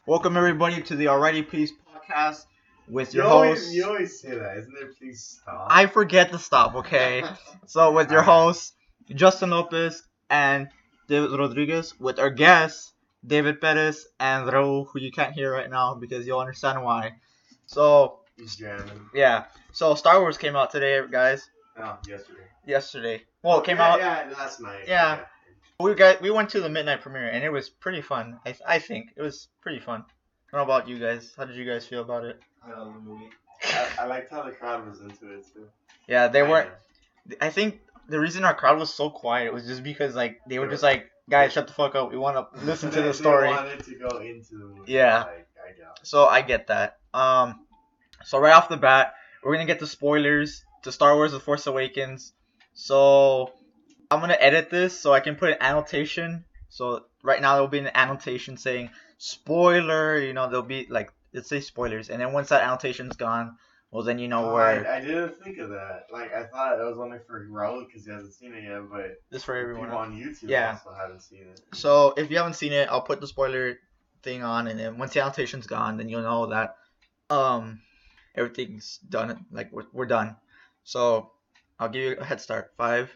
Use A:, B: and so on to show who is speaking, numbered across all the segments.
A: Welcome everybody to the Alrighty Please podcast with your
B: You
A: host.
B: always say that, isn't there? Please stop.
A: I forget to stop, okay? So with your
B: Alright.
A: host Justin Lopez and David Rodriguez, with our guests David Perez and Raul, who you can't hear right now because you'll understand why. So
B: He's jamming.
A: yeah, so Star Wars came out today, guys.
B: Oh, yesterday.
A: Yesterday. Well, it came
B: yeah,
A: out.
B: Yeah, last night.
A: Yeah. We went to the midnight premiere and it was pretty fun. I think it was pretty fun. I don't know about you guys. How did you guys feel about it?
B: I love the movie. I liked how the crowd was into it too.
A: Yeah, they weren't. I think the reason our crowd was so quiet was just because like they were just like, guys, shut the fuck up. We want to listen to the story.
B: They wanted to go into the movie.
A: Yeah.
B: I got it.
A: So I get that. So right off the bat, we're gonna get the spoilers to Star Wars: The Force Awakens. So I'm gonna edit this so I can put an annotation. So right now there will be an annotation saying spoiler. You know, there'll be like let's say spoilers, and then once that annotation's gone, well then you know where.
B: I didn't think of that. Like I thought it was only for Raul because he hasn't seen it yet, but
A: This for everyone.
B: people on YouTube
A: Yeah.
B: also haven't seen it.
A: So if you haven't seen it, I'll put the spoiler thing on, and then once the annotation's gone, then you'll know that everything's done. Like we're done. So I'll give you a head start. 5,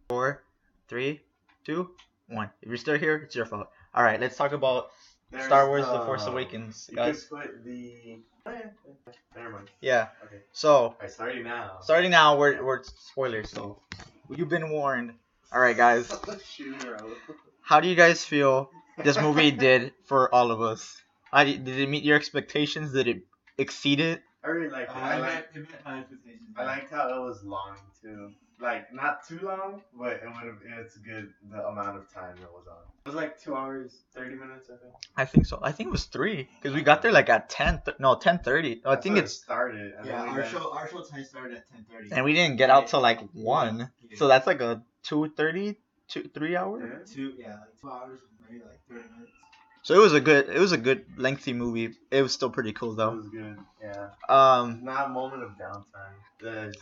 A: 4, 3, 2, 1. If you're still here, it's your fault. All right, let's talk about
B: There's
A: Star Wars: The Force Awakens,
B: You
A: guys.
B: could put the. Never mind.
A: Yeah.
B: Okay.
A: So
B: Alright,
A: starting now, we're spoilers. So you've been warned. All right, guys. How do you guys feel this movie did for all of us? Did it meet your expectations? Did it exceed it?
B: I really liked it. I liked how it was long too. Like not too long, but it's good the amount of time it was on. It was like 2 hours, 30 minutes, I think.
A: I think so. I think it was 3 because we got there like at 10:30. I think
B: it
A: it's
B: started. And
C: Yeah,
B: then
C: our show time started at 10:30.
A: and we didn't get out till like 1.
C: Yeah.
A: So that's like a 2:30, 3 hour.
B: Yeah.
C: Like 2 hours, maybe like 30 minutes.
A: So it was a good lengthy movie. It was still pretty cool
B: It
A: though.
B: was good. Yeah.
A: Not
B: a moment of downtime. It's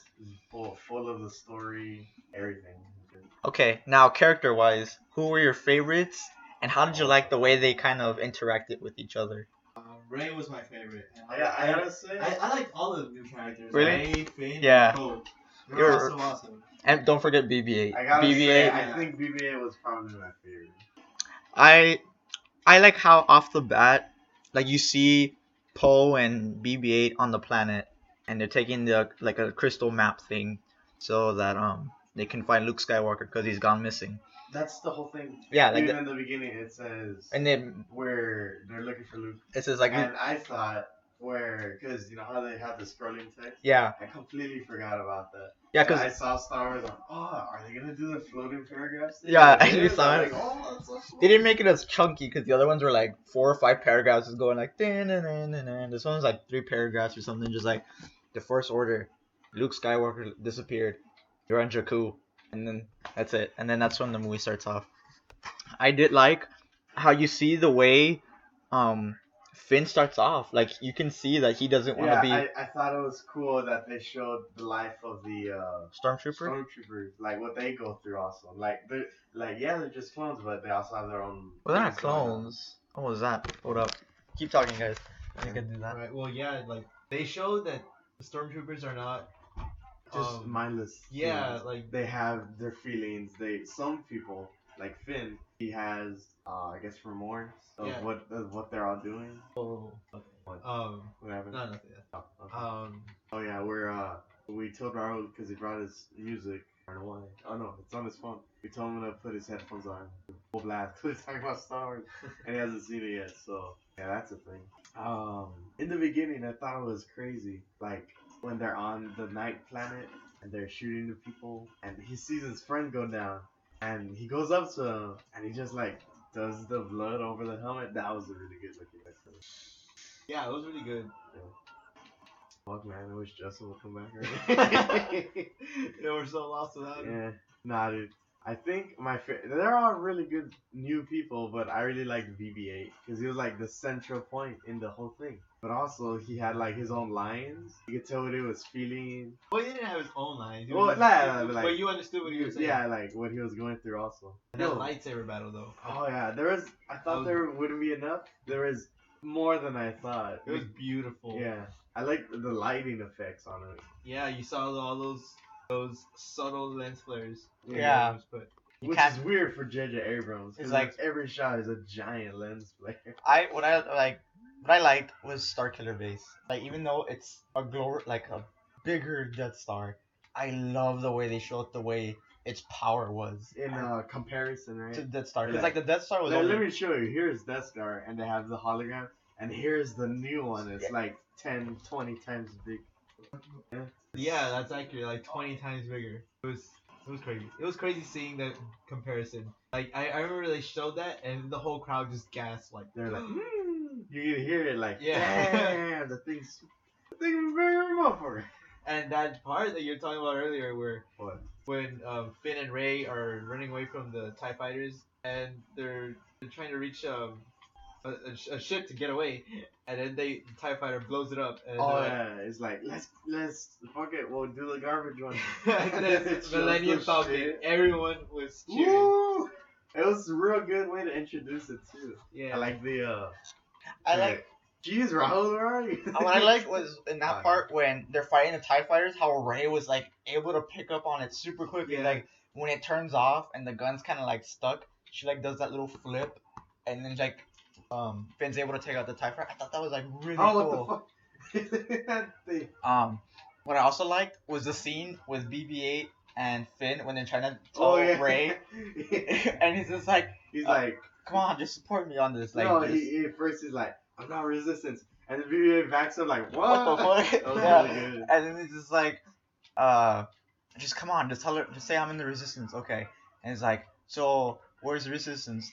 B: full of the story, everything.
A: Okay, now character wise, who were your favorites and how did you like the way they kind of interacted with each other?
C: Ray was my favorite. And
B: I gotta say,
C: I liked all the new characters.
A: Really?
C: Ray, Finn,
A: Yeah.
C: and Poe. They
A: You're-
C: were also awesome.
A: And don't forget BB-8.
B: I gotta
A: BB-8.
B: say, I think BB-8 was probably my favorite.
A: I like how off the bat, like you see Poe and BB-8 on the planet, and they're taking the like a crystal map thing, so that they can find Luke Skywalker because he's gone missing.
B: That's the whole thing.
A: Yeah, like
B: Even in the beginning, it says
A: and then
B: where they're looking for Luke.
A: it says like
B: And I thought because you know how they have the scrolling text.
A: yeah,
B: I completely forgot about that.
A: yeah,
B: And
A: because
B: I saw Star Wars. Like, are they gonna do the floating paragraphs? thing?
A: Yeah,
B: Like,
A: I
B: yes.
A: saw
B: I'm
A: it.
B: like, oh, that's so cool.
A: they didn't make it as chunky because the other ones were like 4 or 5 paragraphs, just going like this one's like 3 paragraphs or something, just like the First Order, Luke Skywalker disappeared, you're on Jakku, and then that's it, and then that's when the movie starts off. I did like how you see the way Finn starts off, like you can see that he doesn't want to be
B: I thought it was cool that they showed the life of the
A: Stormtrooper.
B: stormtroopers, like what they go through. Also, they're just clones, but they also have their own.
A: Well, they're not
B: things going on.
A: clones. What was that? Hold up. Keep talking, guys. I think I can do that.
C: Right. Well, yeah, like they showed that the stormtroopers are not
B: Just mindless.
C: Yeah,
B: feelings.
C: like
B: They have their feelings. Some people, like Finn, he has, I guess, remorse of
C: Yeah.
B: what they're all doing.
C: oh, okay.
B: What? What happened?
C: No, nothing.
B: Oh, okay.
C: Um,
B: Yeah, we told Raul because he brought his music. I don't know why. Oh no, it's on his phone. We told him to put his headphones on, full blast. We're talking about Star Wars, and he hasn't seen it yet. So yeah, that's a thing. In the beginning, I thought it was crazy, like when they're on the night planet and they're shooting the people, and he sees his friend go down, and he goes up to him, and he just like does the blood over the helmet. That was a really good looking.
C: yeah, it was really good.
B: Fuck man, I wish Justin would come back early.
C: They were so lost without him.
B: Yeah, nah, dude. I think they're all really good new people, but I really liked BB-8 because he was like the central point in the whole thing. But also he had like his own lines. You could tell what he was feeling.
C: Well, he didn't have his own lines. He
B: Well,
C: was
B: but
C: you understood what he was saying.
B: Yeah, like what he was going through also.
C: And that lightsaber battle though.
B: Oh yeah, I thought there wouldn't be enough. There was more than I thought.
C: It was beautiful.
B: Yeah, I like the lighting effects on it.
C: Yeah, you saw all those subtle lens flares.
A: Yeah.
C: But
A: You
B: Which
A: can't.
B: is weird for J.J. Abrams.
A: It's
B: Because
A: like-
B: every shot is a giant lens flare.
A: What I liked was Starkiller Base. Like even though it's a like a bigger Death Star, I love the way they showed the way its power was
B: In comparison, right?
A: to Death Star. Because
B: Yeah.
A: like the Death Star was
B: Let
A: only
B: me show you. Here's Death Star, and they have the hologram. And here's the new one. It's
A: Yeah.
B: like 10, 20 times big.
C: yeah, that's accurate. Like 20 times bigger. It was crazy. It was crazy seeing that comparison. Like I remember they showed that and the whole crowd just gasped like
B: They're like, you can hear it like,
C: Yeah.
B: damn, the thing's very motherfucker.
C: And that part that you're talking about earlier where
B: What?
C: when Finn and Rey are running away from the TIE fighters and they're trying to reach a ship to get away and then the TIE fighter blows it up and
B: Oh
C: they're
B: yeah, it's like let's fuck it, we'll do the garbage one.
C: like, and then
B: It shows
C: Millennium
B: the
C: Falcon,
B: shit.
C: everyone was cheering.
B: Woo! It was a real good way to introduce it too.
C: Yeah.
B: I like the
A: I like
B: Jeez, Rahul, where are you?
A: what I liked was in that
B: Fine.
A: part when they're fighting the TIE fighters, how Rey was like able to pick up on it super quickly.
C: Yeah.
A: Like when it turns off and the gun's kind of like stuck, she like does that little flip, and then like Finn's able to take out the TIE fighter. I thought that was like really cool.
B: What the fuck? They-
A: What I also liked was the scene with BB-8 and Finn when they're trying to tell
B: oh yeah.
A: Rey, and he's just like,
B: He's like,
A: "Come on, just support me on this." Like,
B: no,
A: this.
B: he first he's like, I'm not resistance, and the BB-8 backs up like, what?
A: What the fuck?
B: That was
A: Yeah.
B: really good.
A: And then it's just like, just come on, just tell her, just say I'm in the resistance, okay? And it's like, so where's the resistance?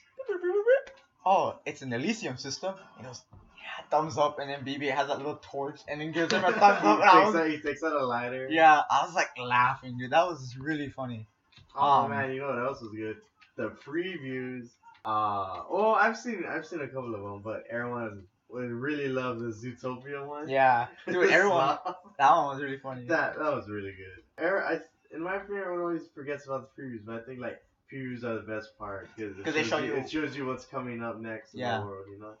A: Oh, it's an Elysium system. And he goes, yeah, thumbs up. And then BB has that little torch, and then gives him a thumbs up. And I was,
B: He takes out a lighter.
A: yeah, I was like laughing, dude. That was really funny.
B: Oh man, you know what else was good? The previews. Well, I've seen a couple of them, but everyone would really love the Zootopia one.
A: Yeah, dude, everyone. That one was really funny.
B: That was really good. In my opinion, everyone always forgets about the previews, but I think like previews are the best part because
A: they show you-
B: it shows you what's coming up next in
A: Yeah.
B: the world, you know.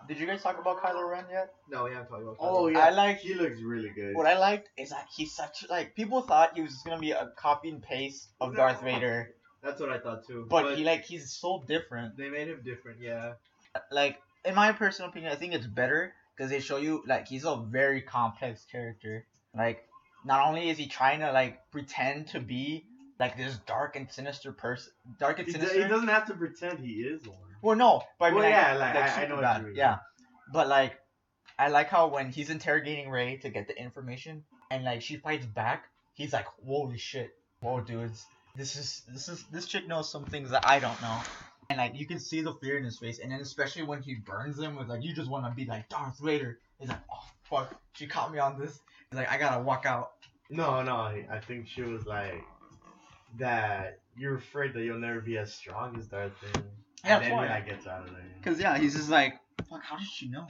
A: Did you guys talk about Kylo Ren yet?
C: No, we haven't talked about
B: Oh
C: Kylo.
B: yeah,
A: I like-
B: he looks really good.
A: What I liked is that he's such like people thought he was just gonna be a copy and paste of Darth Vader,
C: That's what I thought too.
A: but he's so different.
C: they made him different, yeah.
A: Like in my personal opinion, I think it's better because they show you like he's a very complex character. Like not only is he trying to like pretend to be like this dark and sinister person,
B: He doesn't have to pretend he is one.
A: Well, no, but I mean,
B: Well,
A: like,
B: yeah, like, I
A: super
B: know what
A: bad.
B: you mean.
A: Yeah, but like, I like how when he's interrogating Rey to get the information, and like she fights back, he's like, "Holy shit, whoa, dudes, this chick knows some things that I don't know," and like you can see the fear in his face, and then especially when he burns him with like, "You just want to be like Darth Vader," he's like, "Oh fuck, she caught me on this." He's like, "I gotta walk out."
B: No, I think she was like that. You're afraid that you'll never be as strong as Darth Vader.
A: Yeah,
B: And then
A: that's
B: he
A: why.
B: like gets out of there.
A: Cause yeah, he's just like, fuck, how did she know?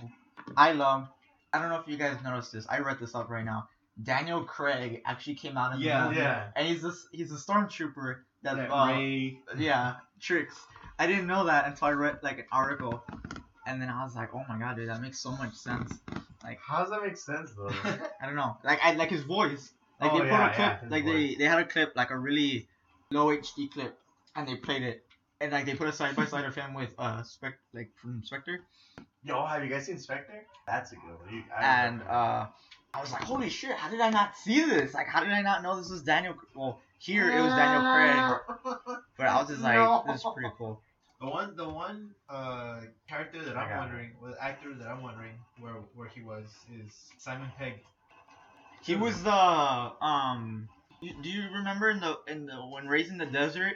A: I don't know if you guys noticed this. I read this up right now. Daniel Craig actually came out in the movie.
B: Yeah.
A: And he's a stormtrooper that
B: Ray.
A: tricks. I didn't know that until I read like an article, and then I was like, oh my god, dude, that makes so much sense. Like,
B: How does that make sense though?
A: I don't know. Like I like his voice. Like
B: Oh,
A: they put
B: yeah,
A: a clip.
B: yeah, his
A: Like
B: voice.
A: they had a clip, like a really low HD clip, and they played it. And like they put a side by side of him with from Spectre.
B: Yo, have you guys seen Spectre? That's a good one.
A: And I was like, holy shit, how did I not see this? Like, how did I not know this was Daniel? Well, here it was Daniel Craig, but I was just like,
B: No.
A: this is pretty cool.
C: The one character that
B: I
C: I'm
B: got
C: wondering, well, actor that I'm wondering where he was is Simon Pegg.
A: He was the do you remember in the when Raised in the Desert?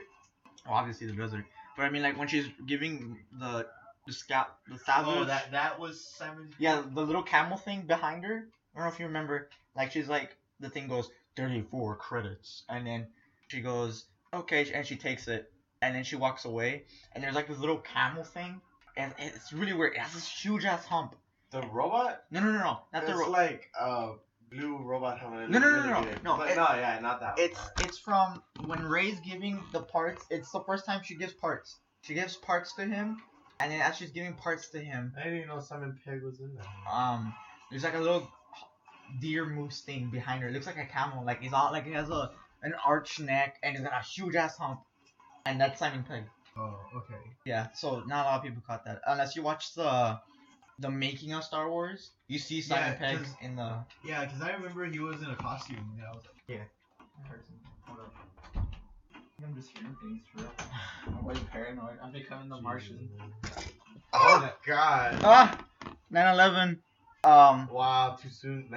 A: Well, obviously the desert, but I mean like when she's giving the savage.
C: Oh, that was Simon.
A: Yeah, the little camel thing behind her. I don't know if you remember. Like she's like the thing goes 34 credits, and then she goes okay, and she takes it, and then she walks away, and there's like this little camel thing, and it's really weird. It has this huge ass hump.
B: the robot.
A: No, not the
B: It's
A: robot.
B: like blue robot helmet.
A: No,
B: Really
A: no.
B: good.
A: No,
B: But
A: it-
B: no, yeah, not that.
A: It's from when Rey's giving the parts. It's the first time she gives parts. She gives parts to him, and then as she's giving parts to him,
B: I didn't even know Simon Pegg was in that.
A: there's like a little deer moose thing behind her. It looks like a camel. Like he's all like he has an arched neck and he's got a huge ass hump, and that's Simon Pegg.
C: Oh, okay.
A: Yeah, so not a lot of people caught that unless you watch the making of Star Wars. You see Simon Pegg
C: 'cause-
A: in the.
C: Yeah, because I remember he was in a costume. And I was like, yeah.
A: Hold up. I'm just hearing things for real. I'm way paranoid. I'm becoming the Martian.
B: Oh God!
A: Ah, 9/11.
B: Wow, too soon.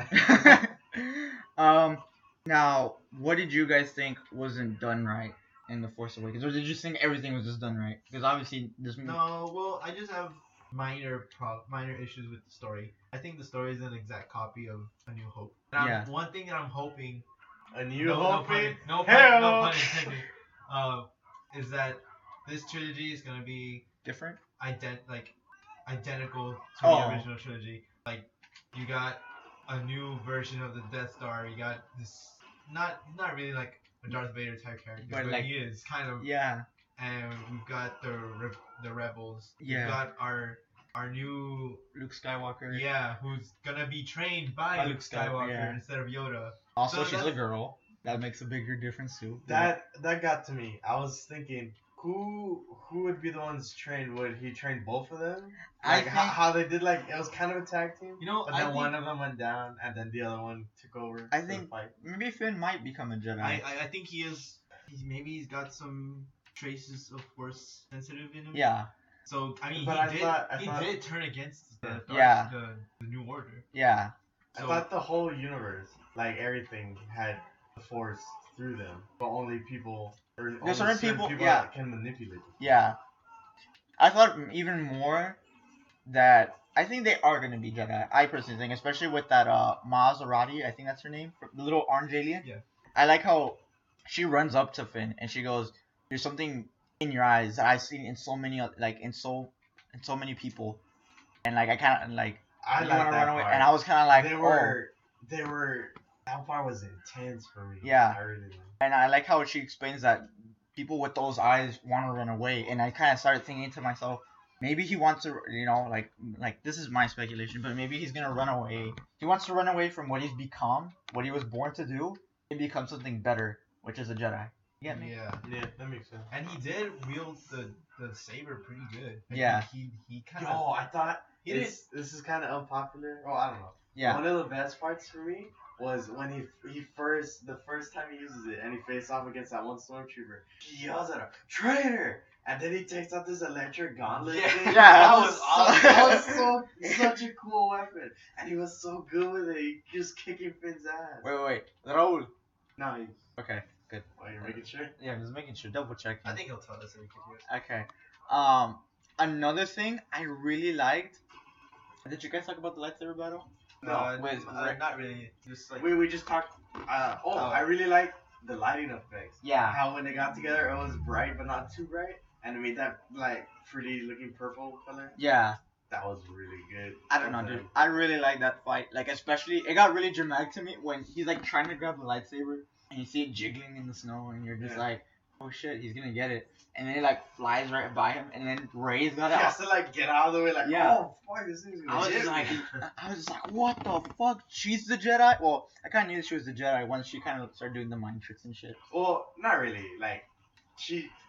A: Now, what did you guys think wasn't done right in The Force Awakens, or did you think everything was just done right? Because obviously this movie.
C: No, well, I just have minor issues with the story. I think the story is an exact copy of A New Hope. And
A: Yeah.
C: One thing that I'm hoping.
B: A New
C: No
B: Hope.
C: pun
B: Hell.
C: intended. Is that this trilogy is gonna be
A: Different.
C: identical to
A: Oh.
C: the original trilogy. Like, you got a new version of the Death Star. You got this not really like a Darth Vader type character,
A: But
C: but
A: like-
C: he is kind of.
A: Yeah.
C: And we've got the rebels.
A: Yeah.
C: We've got our new
A: Luke Skywalker.
C: who's gonna be trained by Luke Skywalker
A: yeah.
C: instead of Yoda.
A: Also,
C: So
A: she's a
C: that's-
A: girl. That makes a bigger difference too.
B: That got to me. I was thinking, who would be the ones trained? Would he train both of them?
A: I
B: Like
A: think-
B: how they did, like it was kind of a tag team.
C: You know,
B: But then one of them went down, and then the other one took over.
A: I
B: for the
A: think
B: fight.
A: maybe Finn might become a Jedi.
C: I think he is. He's got some traces of Force sensitive in him.
A: Yeah.
C: So I mean,
B: But I thought-
C: did turn against the
A: Yeah.
C: the New Order.
A: Yeah.
C: So,
B: I thought the whole universe, like everything, had the Force through them, but only people. Or only
A: certain people- yeah.
B: that can manipulate it.
A: Yeah. I thought even more that I think they are gonna be Jedi. I personally think, especially with that Maserati, I think that's her name, the little orange alien.
C: Yeah.
A: I like how she runs up to Finn and she goes, "There's something in your eyes that I've seen in so many in so many people," and like I kind of like
B: I
A: you
B: like
A: wanna
B: that
A: run away,
B: part.
A: and I was kind of like,
B: they were. That part was intense for me.
A: Yeah.
B: I really liked.
A: And I like how she explains that people with those eyes want to run away, and I kind of started thinking to myself, maybe he wants to, like this is my speculation, but maybe he's gonna run away. He wants to run away from what he's become, what he was born to do, and become something better, which is a Jedi. You get me?
C: yeah,
B: Yeah, that makes sense.
C: and he did wield the saber pretty good. Like,
A: Yeah.
C: He kind
B: Yo,
C: of.
B: I thought
C: He did.
B: this is kind of unpopular. Oh, I don't know.
A: Yeah.
B: One of the best parts for me was when the first time he uses it and he faces off against that one stormtrooper. He yells at him, "Traitor!" And then he takes out this electric gauntlet.
C: Yeah.
B: thing.
A: Yeah,
B: that
A: that
B: was
A: was
B: awesome. That was such a cool weapon, and he was so good with it. He just kicking Finn's ass.
A: Wait, Raul.
B: No, he's.
A: Okay, good.
B: Oh, you're making sure.
A: Yeah, I'm just making sure, double checking.
C: I think he'll tell us if we can do it.
A: Okay. Another thing I really liked. Did you guys talk about the lightsaber battle?
B: No,
C: Not really. Just like.
B: we just talked. I really like the lighting effects.
A: Yeah.
B: How when they got together, it was bright but not too bright, and it made that like pretty looking purple color.
A: Yeah.
B: That was really good.
A: I don't know, dude. I really like that fight. Like, especially, it got really dramatic to me when he's like trying to grab the lightsaber and you see it jiggling in the snow, and you're just
B: Yeah.
A: like, oh shit, he's gonna get it. And then it like flies right by him, and then Ray's got
B: He
A: it.
B: has to like get out of the way, like,
A: Yeah.
B: oh fuck, this thing's
A: I
B: gonna
A: was
B: hit
A: just
B: me.
A: like, what the fuck? She's the Jedi? Well, I kind of knew she was the Jedi once she kind of started doing the mind tricks and shit.
B: Well, not really. Like,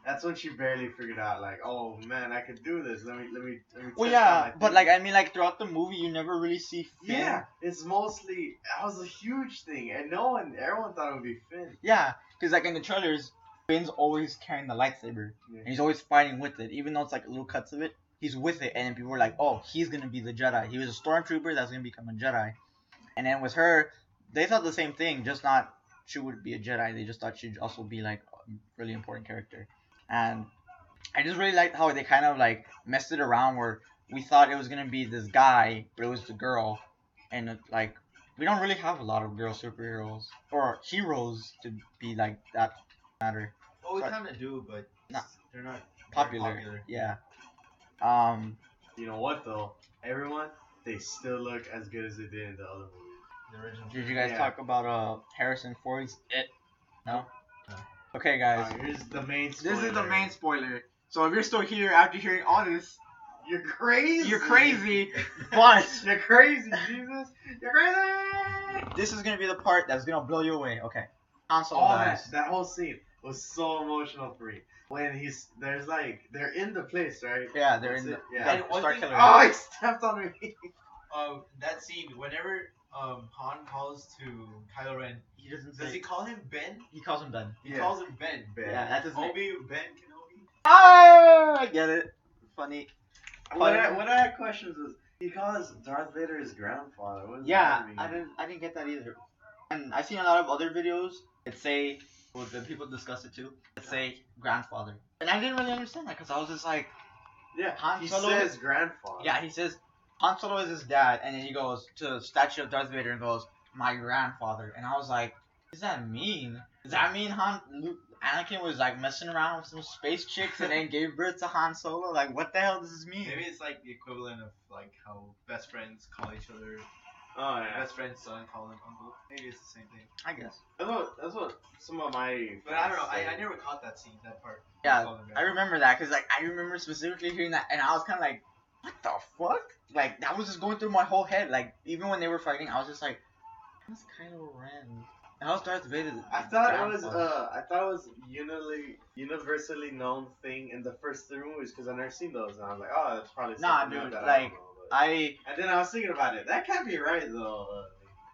B: that's when she barely figured out, like, oh man, I could do this. Let me.
A: Well,
B: test out
A: yeah,
B: my
A: but
B: thing.
A: like, I mean, like, throughout the movie, you never really see Finn.
B: Yeah, it's mostly that was a huge thing, and everyone thought it would be Finn.
A: Yeah, because like in the trailers, Finn's always carrying the lightsaber.
B: Yeah.
A: And he's always fighting with it, even though it's like little cuts of it. He's with it, and then people were like, "Oh, he's gonna be the Jedi. He was a stormtrooper that's gonna become a Jedi." And then with her, they thought the same thing, just not she would be a Jedi. They just thought she'd also be like a really important character. And I just really liked how they kind of like messed it around, where we thought it was gonna be this guy, but it was the girl, and like we don't really have a lot of girl superheroes or heroes to be like that matter.
C: Well, we
A: Sorry.
C: kind of do, but
A: Nah.
C: they're not
A: Popular.
C: very popular.
A: Yeah.
B: You know what though? Everyone, they still look as good as they did in the other movies.
C: The original.
A: Did you guys
B: Yeah.
A: talk about Harrison Ford's It? No?
C: No.
A: Okay, guys.
B: Alright, here's the main spoiler.
A: This is the main spoiler. So if you're still here after hearing all this,
B: You're crazy.
A: You're crazy, but
B: You're crazy, Jesus. You're crazy.
A: this is gonna be the part that's gonna blow you away. Okay, Han Solo
B: All
A: dies.
B: that whole scene was so emotional for me. When they're in the place, right?
A: Yeah, they're
B: That's
A: in the
B: it, yeah.
C: And one
A: Star
C: thing-
A: Killer.
B: Oh, he stepped on me.
C: That scene, whenever Han calls to Kylo Ren,
A: He doesn't
C: does
A: say.
C: he call him Ben?
A: He calls him Ben.
C: He
B: Yeah.
C: calls him Ben.
B: Ben.
A: Yeah, that's his name.
C: Ben Kenobi.
A: Ah, I get it. Funny.
B: What I had questions was he calls Darth Vader his grandfather. What does
A: Yeah,
B: that mean?
A: I didn't get that either. And I've seen a lot of other videos that say, well, the people discuss it too, that say grandfather. And I didn't really understand that because I was just like,
B: Yeah,
A: Han
B: he
A: Solo
B: says grandfather.
A: yeah, he says Han Solo is his dad, and then he goes to the statue of Darth Vader and goes, my grandfather. And I was like, what does that mean? Does that mean Anakin was like messing around with some space chicks and then gave birth to Han Solo? Like, what the hell does this mean?
C: Maybe it's like the equivalent of like how best friends call each other.
B: Oh yeah.
C: Best friend's son call him uncle. Maybe it's the same thing.
A: I guess.
B: That's what some of my.
C: But I don't know.
B: friends
C: I
B: say.
C: never caught that scene, that part.
A: Yeah,
C: Call him
A: I remember that because like I remember specifically hearing that, and I was kind of like, what the fuck? Like that was just going through my whole head. Like even when they were fighting, I was just like, how's Kylo Ren? How's Darth Vader?
B: I thought it was
A: grandfather?
B: universally known thing in the first 3 movies because I've never seen those and I was like, oh, that's probably
A: Nah,
B: something
A: dude,
B: that
A: like,
B: I don't know. But-
A: I
B: and then I was thinking about it. That can't be right though.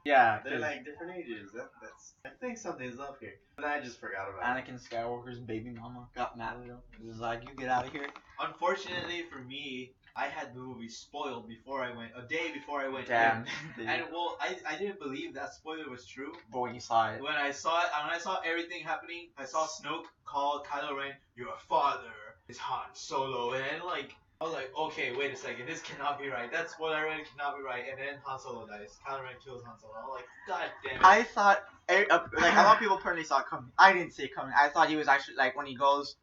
A: yeah.
B: They're
A: 'Cause
B: like different ages. That's I think something's up here. But I just forgot about it.
A: Anakin Skywalker's baby mama got mad at him. He was like, you get out of here.
C: Unfortunately for me, I had the movie spoiled before I went. A day before I went.
A: Damn.
C: in. And well, I didn't believe that spoiler was true.
A: But when you saw it,
C: When I saw everything happening, I saw Snoke call Kylo Ren, "Your father is Han Solo," and then like I was like, okay, wait a second, this cannot be right. That spoiler already cannot be right. And then Han Solo dies. Kylo Ren kills Han Solo. I'm like, god damn it.
A: I thought like a lot of people apparently saw it coming. I didn't see it coming. I thought he was actually like when he goes,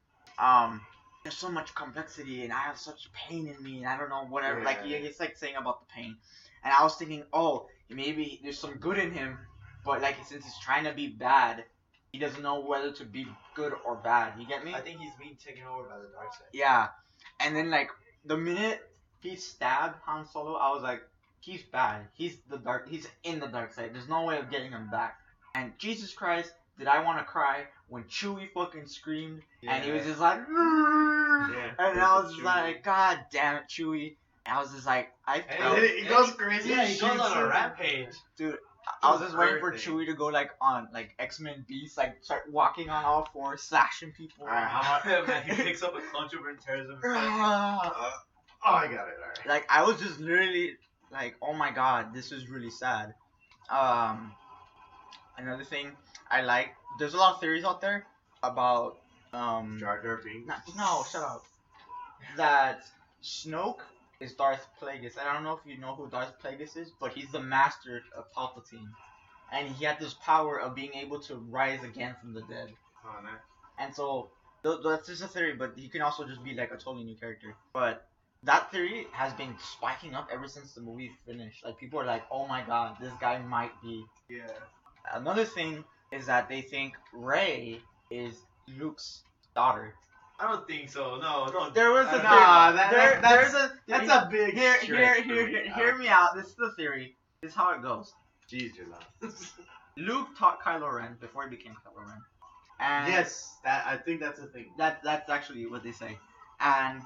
A: there's so much complexity and I have such pain in me and I don't know whatever. Like he's like saying about the pain, and I was thinking, oh, maybe there's some good in him, but like since he's trying to be bad, he doesn't know whether to be good or bad. You get me?
C: I think he's being taken over by the dark side.
A: Yeah, and then like the minute he stabbed Han Solo, I was like, he's bad. He's in the dark side. There's no way of getting him back. And Jesus Christ, did I want to cry when Chewie fucking screamed and he was just like,
B: Yeah,
A: and I was
B: Chewie.
A: like, God damn it, Chewie. And I was just like, I
C: And
A: felt,
B: He goes crazy.
C: Yeah, he goes
B: shoots
C: on a
B: him.
C: rampage.
A: dude. I was
B: It was
A: just waiting for
B: birthday.
A: Chewie to go like on like X-Men Beast, like start walking on all fours, slashing people.
B: Alright, how about-
C: Man, he picks up a cluncher and tears him.
B: Oh, I got it. Alright.
A: Like I was just literally like, oh my god, this is really sad. Another thing I like, there's a lot of theories out there about
B: Jar Jar Binks.
A: no, shut up. That Snoke is Darth Plagueis. And I don't know if you know who Darth Plagueis is, but he's the master of Palpatine. And he had this power of being able to rise again from the dead.
B: Oh, nice.
A: And so that's just a theory, but he can also just be like a totally new character. But that theory has been spiking up ever since the movie finished. Like people are like, oh my god, this guy might be.
C: Yeah.
A: Another thing is that they think Rey is Luke's daughter.
C: I don't think so. No.
A: There was a
B: Nah,
A: theory.
B: that's a big
A: Hear
B: stretch for me.
A: hear me out. This is the theory. This is how it goes.
B: Jeez, you're loud.
A: Luke taught Kylo Ren before he became Kylo Ren. And
B: Yes, I think that's a thing.
A: that's actually what they say. And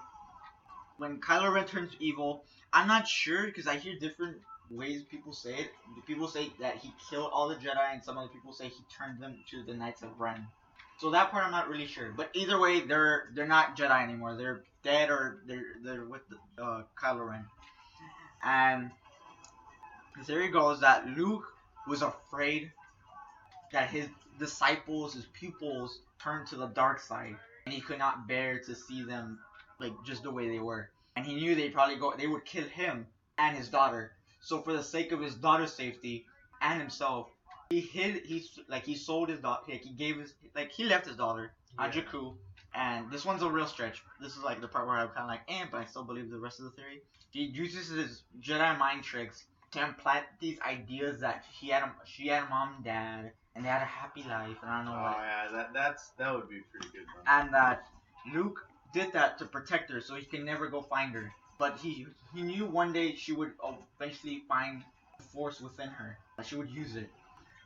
A: when Kylo Ren turns evil, I'm not sure because I hear different ways people say it. People say that he killed all the Jedi, and some other people say he turned them to the Knights of Ren. So that part I'm not really sure. But either way, they're not Jedi anymore. They're dead or they're with Kylo Ren. And the theory goes that Luke was afraid that his disciples, his pupils, turned to the dark side, and he could not bear to see them like just the way they were. And he knew they would kill him and his daughter. So for the sake of his daughter's safety and himself, he sold his daughter. Like he left his daughter on
C: Yeah.
A: Jakku. And this one's a real stretch. This is like the part where I'm kind of like, but I still believe the rest of the theory. He uses his Jedi mind tricks to implant these ideas that she had a mom and dad, and they had a happy life, and I don't know
B: Oh
A: what.
B: yeah, that would be pretty good. Man.
A: And that Luke did that to protect her, so he can never go find her. but he knew one day she would eventually find the force within her. That she would use it.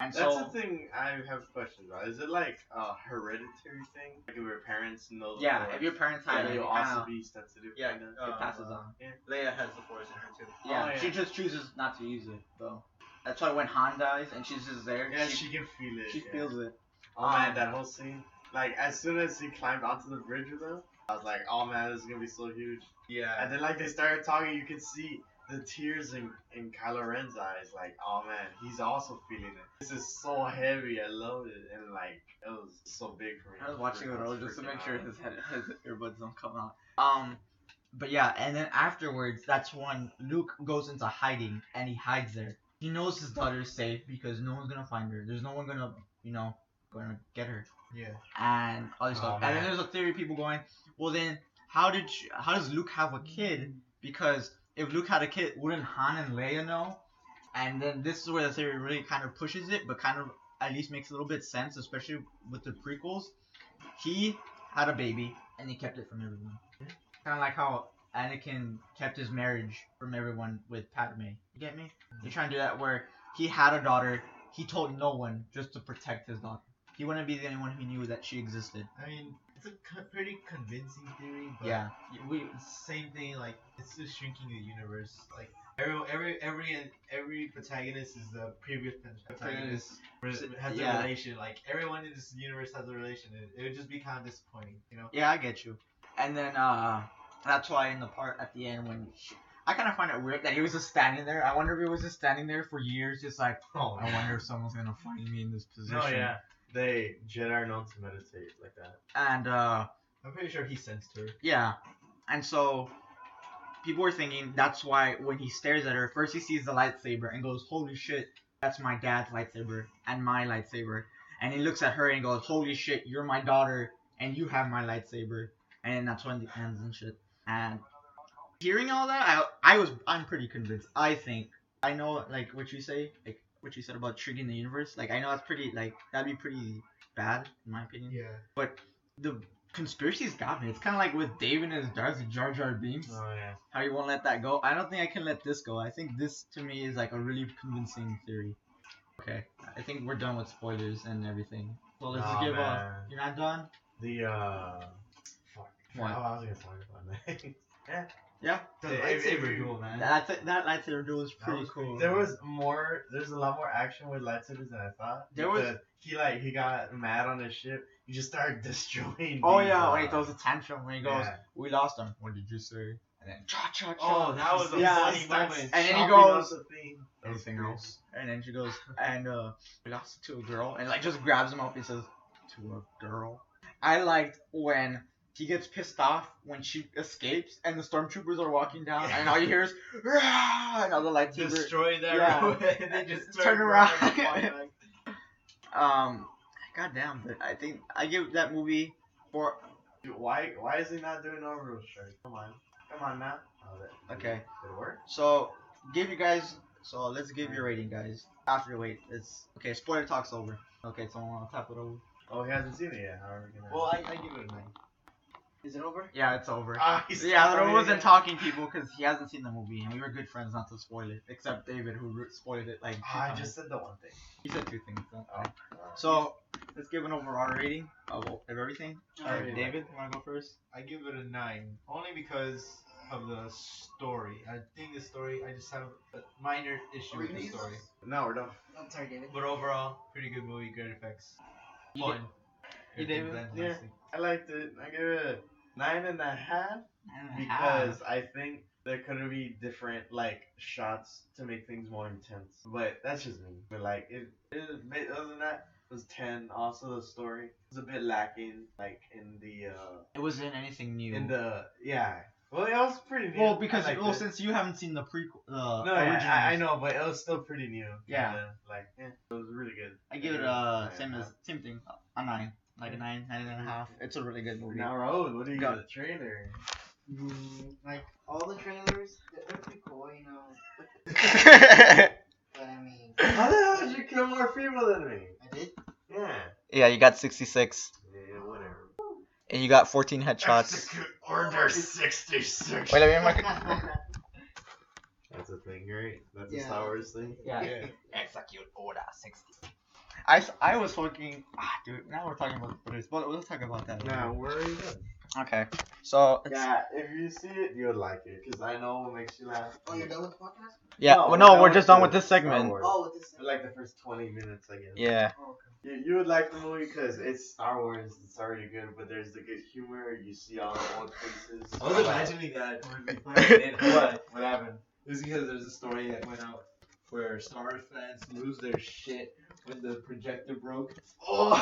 A: And
B: That's
A: so
B: the thing I have questions about. Is it like a hereditary thing? Like if your parents know the
A: yeah,
B: force,
A: if your parents
B: yeah,
A: had it,
B: you'll
A: it
B: also
A: kinda,
B: be sensitive.
C: Yeah,
B: kinda?
A: it passes on.
C: Leia has the force in her too.
A: Yeah,
B: Oh, yeah.
A: she just chooses not to use it though. That's why when Han dies and she's just there,
B: Yeah, she can feel it.
A: she
B: yeah.
A: feels it.
B: Oh man, that whole scene. Like as soon as he climbed onto the bridge with them, I was like, oh man, this is gonna be so huge.
C: Yeah.
B: And then like they started talking, you could see the tears in Kylo Ren's eyes. Like, oh man, he's also feeling it. This is so heavy. I love it, and like it was so big for me.
A: I was watching it all just to
B: freaking
A: make sure
B: out.
A: his earbuds don't come out. But yeah, and then afterwards, that's when Luke goes into hiding and he hides there. He knows his daughter's safe because no one's gonna find her. There's no one gonna, gonna get her.
C: Yeah.
A: And all this
B: Oh,
A: stuff. And then
B: man.
A: there's a theory people going, well then, how does Luke have a kid? Because if Luke had a kid, wouldn't Han and Leia know? And then this is where the theory really kind of pushes it, but kind of at least makes a little bit sense, especially with the prequels. He had a baby and he kept it from everyone. Kind of like how Anakin kept his marriage from everyone with Padme. You get me? They're trying to do that where he had a daughter, he told no one just to protect his daughter. He wouldn't be the only one who knew that she existed.
C: I mean, it's a pretty convincing theory, but
A: Yeah.
C: same thing. Like it's just shrinking the universe. Like every protagonist is the previous protagonist has
A: Yeah.
C: a relation. Like everyone in this universe has a relation. It would just be kind of disappointing, you know?
A: Yeah, I get you. And then that's why in the part at the end when I kind of find it weird that he was just standing there. I wonder if he was just standing there for years, just like,
C: Oh,
A: I wonder if someone's gonna find me in this position.
B: No, yeah, they Jedi are known to meditate like that.
A: And
C: I'm pretty sure he sensed her.
A: yeah, and so people were thinking that's why when he stares at her, first he sees the lightsaber and goes, "Holy shit, that's my dad's lightsaber and my lightsaber." And he looks at her and goes, "Holy shit, you're my daughter and you have my lightsaber." And that's when it ends and shit. And hearing all that, I'm pretty convinced. I know like what you say, like what you said about triggering the universe. Like I know that's pretty that'd be pretty bad in my opinion.
C: Yeah.
A: But the conspiracies got me. It's kind of like with David and his Darth Jar Jar Binks.
B: Oh yeah.
A: How you won't let that go. I don't think I can let this go. I think this to me is like a really convincing theory. Okay, I think we're done with spoilers and everything. So let's
B: Nah,
A: give
B: man.
A: You're not done?
B: The fuck.
A: What?
B: Oh, I was gonna talk about that.
A: Yeah.
C: The
B: If
C: lightsaber
B: you-
C: duel, man.
A: That lightsaber duel was
C: That
A: pretty
C: was
A: cool.
B: There was more. There's a lot more action with lightsabers than I thought.
A: There was-
B: because he got mad on his ship. He just started destroying.
A: Oh
B: these,
A: yeah, when he throws a tantrum, when he goes,
B: yeah.
A: "We lost him." What did you say? And then cha cha cha.
C: Oh, that was a
A: Yeah,
C: funny
B: he starts
C: moment.
A: And then he
B: chopping
A: goes-
B: up the thing.
A: Anything else? And then she goes, and we lost it to a girl, and like just grabs him up and says, "To a girl." I liked when he gets pissed off when she escapes, and the stormtroopers are walking down, and all you hear is, "Rah!" and all the lightsaber.
C: Destroy that
A: Yeah.
C: road and then just
A: Turn around.
C: and walk back.
A: Goddamn, but I think I give that movie for.
B: Dude, why is he not doing overall strike? Come on now. Oh,
A: Okay.
B: Did it work?
A: So give you guys. So let's give your rating, guys. After wait, it's okay. Spoiler talk's over. Okay, so I'll tap it over.
B: Oh, he hasn't seen it yet. How are we gonna?
C: Well, I give it a 9. Is it over?
A: Yeah, it's over.
B: He's
A: Yeah,
B: still
A: I wasn't
B: talking.
A: talking people because he hasn't seen the movie, and we were good friends not to spoil it. Except David, who spoiled it like. 2
B: I
A: times.
B: just said the one thing.
A: He said 2 things. So,
B: Oh.
A: so let's give an overall rating of everything. Alright,
B: Alright.
A: David, you wanna go first?
C: I give it a 9, only because of the story. I think the story, I just have a minor issue with the story.
B: No, we're done.
D: I'm sorry, David.
C: But overall, pretty good movie, great effects,
A: You
C: fun.
A: you
C: Everything
A: David?
C: blends
B: Yeah.
C: nicely.
B: I liked it. I give it a 9.5
A: Ah.
B: because I think there could be different like shots to make things more intense. But that's just me. But like other than that, it was 10. Also, the story was a bit lacking, like in the
A: It wasn't anything new.
B: yeah. Well, it was pretty new.
A: Well, because
B: I liked it.
A: since you haven't seen the prequel,
B: No,
A: originals,
B: yeah, I know, but it was still pretty new.
A: Yeah.
B: Kinda, like, it was really good.
A: I give it same thing, a 9, like a 9.5. It's a really good movie.
B: Now, Raul, what do you
A: Go.
B: got? The trailer.
D: Like all the trailers, they're pretty cool, you know.
A: Yeah,
D: But I mean,
B: How the hell did you kill more people than me?
D: I did.
B: Yeah.
A: you got 66,
B: Yeah, whatever.
A: and you got 14 headshots.
C: Execute
B: Order 66.
A: Wait, let me mark.
B: That's a thing, right? That's a
D: Yeah.
B: Star Wars thing.
A: Yeah. Execute order 60. I was fucking dude. Now we're talking about this, but we'll talk about that.
B: Nah,
A: later.
B: where are you going?
A: Okay. So
B: Yeah, if you see it, you would like it, because I know it makes you laugh.
D: Oh, you're done with the podcast?
A: yeah.
B: No,
A: Well, no, we're
B: that
A: just
B: was
A: done with
B: the
A: this
B: Star
A: segment.
B: Wars.
D: Oh, with this.
B: For like the first 20 minutes, I guess.
A: Yeah.
D: Oh, okay.
B: You would like the movie because it's Star Wars. It's already good, but there's the good humor. You see all the old faces.
C: I was imagining that when we played it.
B: What happened?
C: It's because there's a story that went out where Star Wars fans lose their shit when the projector broke.
B: Oh,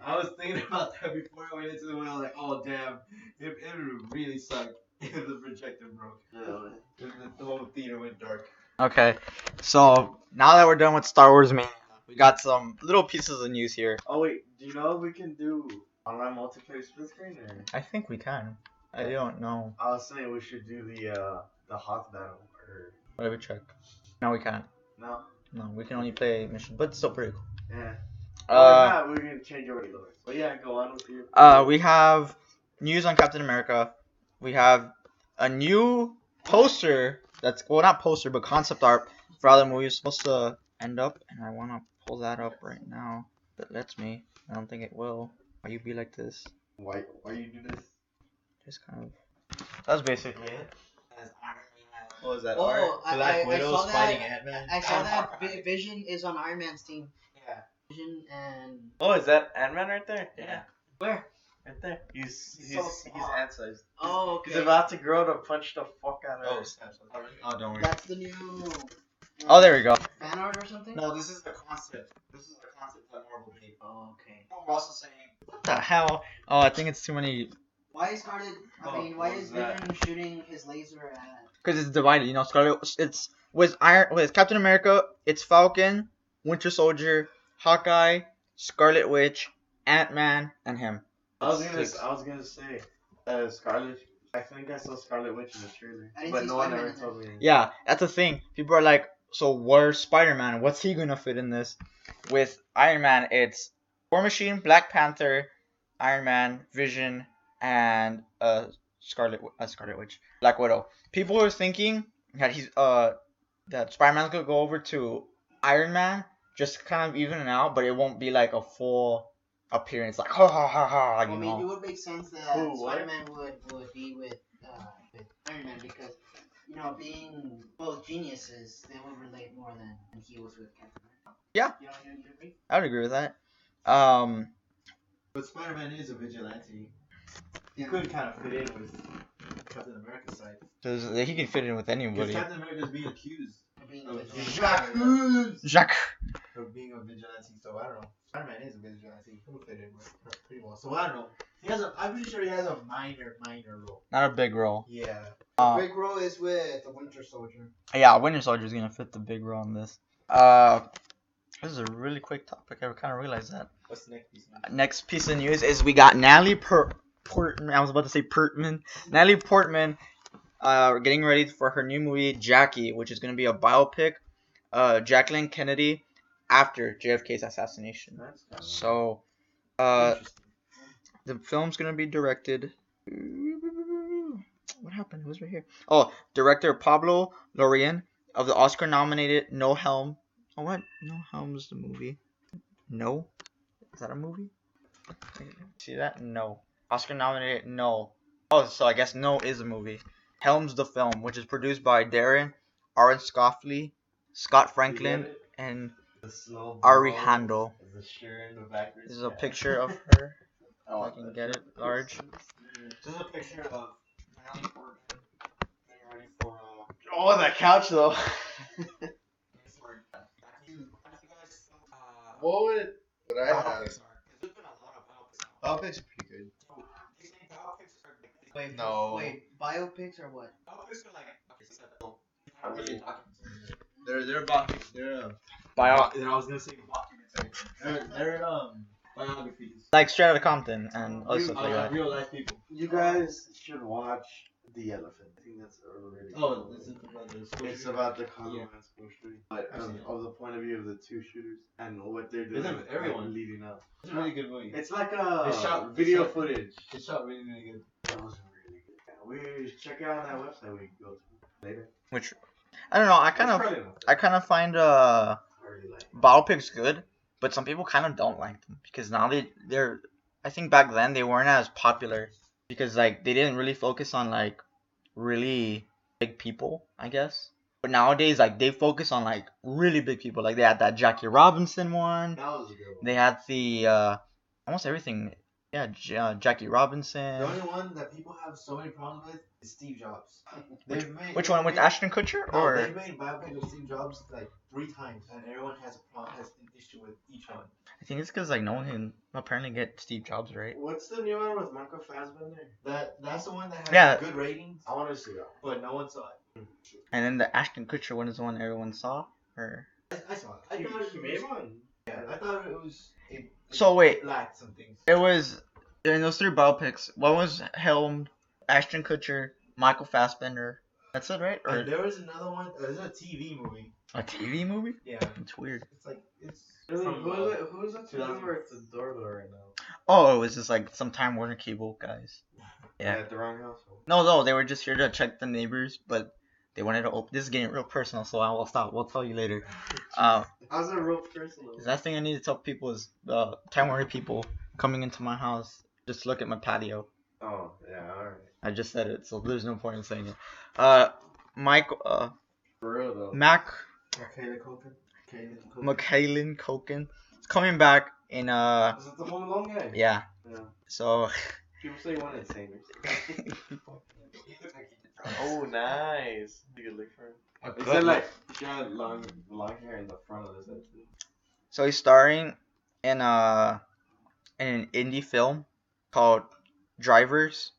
C: I was thinking about that before I went into the movie. I was like, oh damn, it would really suck if the projector broke. The whole theater went dark.
A: Okay. So now that we're done with Star Wars Mania, we got some little pieces of news here.
B: Oh wait, do you know if we can do online multiplayer split screen? Or?
A: I think we can. I don't know.
B: I was saying we should do the Hoth battle. Or
A: Let me check. No, we can't.
B: no.
A: No, we can only play mission, but it's still pretty cool.
B: Yeah.
A: Uh,
B: We're gonna change over to yours. But yeah, go on with you.
A: we have news on Captain America. We have a new poster that's, well, not poster, but concept art for how the movie is supposed to end up. And I want to pull that up right now. If it lets me. I don't think it will. Why you be like this?
B: Why you do this?
A: Just kind of. That's basically it.
C: What was that?
D: Oh,
C: art?
D: I
C: Black
D: saw
C: Widow's
D: that.
C: fighting Ant-Man.
D: I saw that Vision is on Iron Man's team.
A: Yeah.
D: Vision and
B: Oh, is that Ant-Man right there?
A: Yeah.
D: where?
B: Right there. He's
D: so small.
B: ant-sized.
D: Oh, okay.
B: He's about to grow to punch the fuck out of
C: Oh,
B: it.
C: snap. Oh, don't worry.
D: That's the new.
A: Oh, there we go.
D: Fan art or something?
C: No, this is the concept. This is the concept that Marvel made.
D: Oh, okay.
C: We're also saying.
A: What the hell? Oh, I think it's too many.
D: Why is Scarlet?
C: Oh,
D: I mean, why
B: what
D: is
B: was that?
D: Vision shooting his laser at?
A: Because it's divided, you know. Scarlet, it's with Captain America, it's Falcon, Winter Soldier, Hawkeye, Scarlet Witch, Ant-Man, and him.
B: I was
A: Six.
B: gonna say, Scarlet. I think I saw Scarlet Witch in the trailer,
D: I didn't
B: but
D: see
B: no one
D: Spider-Man
B: ever
D: in
B: told me.
A: Yeah, that's the thing. People are like, so where's Spider-Man? What's he gonna fit in this? With Iron Man, it's War Machine, Black Panther, Iron Man, Vision, and Scarlet Witch, Black Widow. People are thinking that that Spider-Man's gonna go over to Iron Man, just kind of even it out, but it won't be like a full appearance, like ha ha ha ha,
D: Well,
A: you
D: I mean, it
A: know.
D: would make sense that
B: Who, what?
D: Spider-Man would be with Iron Man because, you know, being both geniuses, they would relate more than he was with Captain America.
A: Yeah.
D: You don't agree?
A: I would agree with that.
C: But Spider-Man is a vigilante. He could kind of fit in with Captain America's side.
A: 'Cause he can fit in with
C: Because
A: anybody.
C: Captain America is being accused
D: Being
C: of
D: a
C: being
D: vigilante.
A: Jacques.
C: of being a vigilante. So I don't know. Spider-Man is a vigilante. He'll fit in with pretty well. So I don't know. I'm pretty sure he has a minor role.
A: Not a big role.
C: Yeah.
D: Big role is with the Winter Soldier.
A: Yeah, Winter Soldier is gonna fit the big role in this. This is a really quick topic. I kind of realized that.
C: What's the next piece?
A: Next piece of news is we got Natalie Portman. I was about to say Portman. Natalie Portman, getting ready for her new movie Jackie, which is gonna be a biopic, Jacqueline Kennedy after JFK's assassination.
B: That's kinda
A: So,
C: Interesting.
A: the film's gonna be directed. What happened? It was right here. Oh, director Pablo Larraín of the Oscar-nominated No Helm. Oh, what? No Helm's the movie. No? Is that a movie? See that? No. Oscar-nominated No. Oh, so I guess No is a movie. Helm's the film, which is produced by Darren Aronofsky, Scott Franklin,
B: it?
A: and
B: The slow
A: Ari
B: blow,
A: Handel.
B: the sheer in the backwards.
A: This is a
B: Yeah.
A: picture of her.
B: Oh,
A: I can get it large.
C: This is a picture of Natalie Portman getting ready for
B: Oh, that couch though.
C: what would I have?
E: Biopics are pretty good.
D: Wait,
E: No.
D: Wait, biopics or what?
C: They're about they're
A: Bio,
C: I was gonna say documentary. They're biographies.
A: like straight out of Compton and other stuff like that.
C: Real life people.
B: You guys should watch The Elephant. I think that's already.
C: Oh, this is about the school
B: It's
C: shooting.
B: about the Colorado
C: Yeah.
B: school shooting, but
C: I've seen it.
B: of the point of view of the two shooters and what they're doing,
C: Isn't everyone?
B: like, leading up.
C: It's a really good movie.
B: It's like
C: It's
B: a
C: shot-
B: video
C: it's shot-
B: footage.
C: It's shot really, really good.
B: That was really good. Yeah, we check it out on that website we can go to later.
A: Which I don't know. I kind of find biopics good, but some people kind of don't like them because now they're. I think back then they weren't as popular because like they didn't really focus on like really big people, I guess. But nowadays, like they focus on like really big people. Like they had that Jackie Robinson one.
B: That was a good one.
A: They had the almost everything. Yeah, Jackie Robinson.
C: The only one that people have so many problems with is Steve Jobs.
A: Which one with Ashton Kutcher
C: No,
A: or?
C: they've made biopic of Steve Jobs like 3 times, and everyone has an issue with each one.
A: I think it's because like no one can apparently get Steve Jobs right.
B: What's the new one with Michael Fassbender?
C: That's the one that has
A: Yeah.
C: good ratings,
B: I want to see that.
C: but no one saw it.
A: And then the Ashton Kutcher one is the one everyone saw. Or
C: I saw it. I
B: He
C: thought it
B: made
C: was,
B: one.
C: yeah, I thought it was.
A: So, wait.
C: It lacked some things.
A: it was in those 3 biopics. One was helmed Ashton Kutcher, Michael Fassbender. That's it, right? Or
C: And there was another one. There's a TV movie.
A: a TV movie?
C: Yeah,
A: It's weird.
C: it's like it's.
B: Who's
C: from,
B: it? Who's the number at the doorbell right now?
A: Oh, it was just like some Time Warner Cable guys. Yeah.
B: At the wrong house.
A: No, they were just here to check the neighbors, but they wanted to open. This is getting real personal, so I will stop. We'll tell you later.
B: How's it real personal?
A: The last thing I need to tell people is Time Warner people coming into my house. Just look at my patio.
B: Oh, yeah, alright.
A: I just said it, so there's no point in saying it. Mike,
B: For real though.
A: Mac,
C: Kaylin
A: Michaelin Culkin is coming back in
B: Is it the Home Alone guy?
A: yeah.
B: Yeah.
A: So
B: People say he wanted singers. Oh, nice. You could look for him. He said like he had long hair in the front of his head too.
A: So he's starring in an indie film called Drivers.